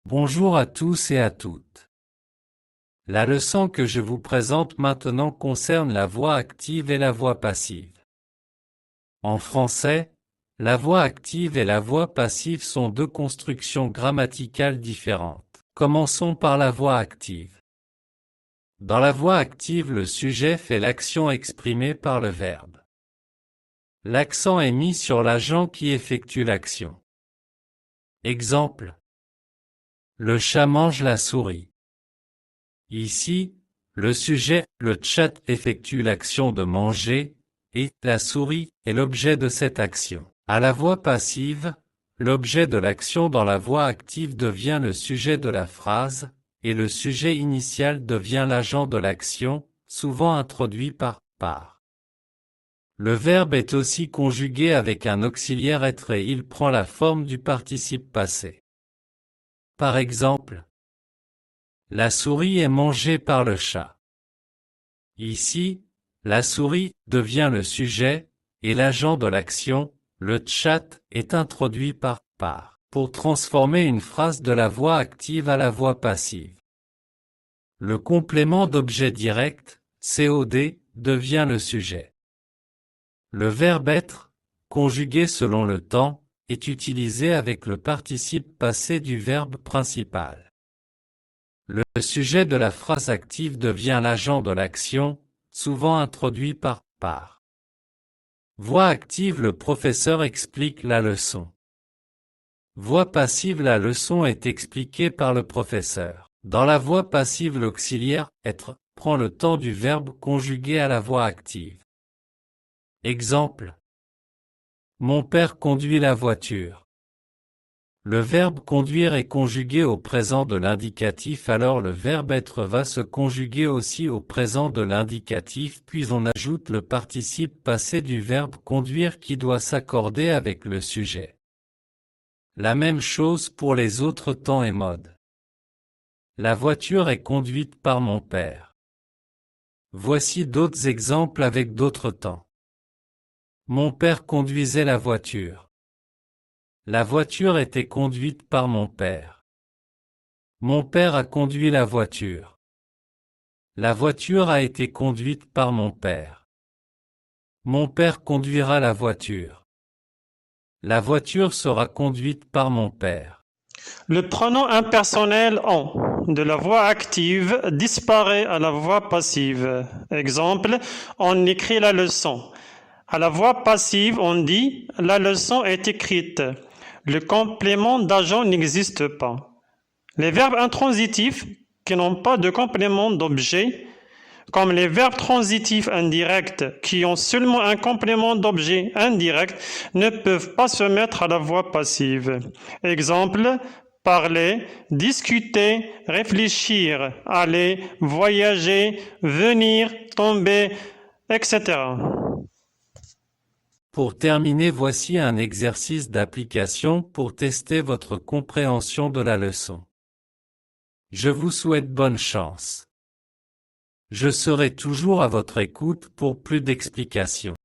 Bonjour à tous et à toutes. La leçon que je vous présente maintenant concerne la voix active et la voix passive. En français, la voix active et la voix passive sont deux constructions grammaticales différentes. Commençons par la voix active. Dans la voix active, le sujet fait l'action exprimée par le verbe. L'accent est mis sur l'agent qui effectue l'action. Exemple. Le chat mange la souris. Ici, le sujet, le chat, effectue l'action de manger, et la souris est l'objet de cette action. À la voix passive, l'objet de l'action dans la voix active devient le sujet de la phrase, et le sujet initial devient l'agent de l'action, souvent introduit par. Le verbe est aussi conjugué avec un auxiliaire être et il prend la forme du participe passé. Par exemple, la souris est mangée par le chat. Ici, la souris devient le sujet, et l'agent de l'action, le chat, est introduit par. Pour transformer une phrase de la voix active à la voix passive. Le complément d'objet direct, COD, devient le sujet. Le verbe être, conjugué selon le temps, est utilisé avec le participe passé du verbe principal. Le sujet de la phrase active devient l'agent de l'action, souvent introduit par. Voix active, le professeur explique la leçon. Voix passive, la leçon est expliquée par le professeur. Dans la voix passive, l'auxiliaire être prend le temps du verbe conjugué à la voix active. Exemple. Mon père conduit la voiture. Le verbe conduire est conjugué au présent de l'indicatif, alors le verbe être va se conjuguer aussi au présent de l'indicatif, puis on ajoute le participe passé du verbe conduire qui doit s'accorder avec le sujet. La même chose pour les autres temps et modes. La voiture est conduite par mon père. Voici d'autres exemples avec d'autres temps. Mon père conduisait la voiture. La voiture était conduite par mon père. Mon père a conduit la voiture. La voiture a été conduite par mon père. Mon père conduira la voiture. La voiture sera conduite par mon père. Le pronom impersonnel on de la voix active disparaît à la voix passive. Exemple, on écrit la leçon. À la voix passive, on dit « la leçon est écrite ». Le complément d'agent n'existe pas. Les verbes intransitifs qui n'ont pas de complément d'objet, comme les verbes transitifs indirects qui ont seulement un complément d'objet indirect, ne peuvent pas se mettre à la voix passive. Exemple, parler, discuter, réfléchir, aller, voyager, venir, tomber, etc. Pour terminer, voici un exercice d'application pour tester votre compréhension de la leçon. Je vous souhaite bonne chance. Je serai toujours à votre écoute pour plus d'explications.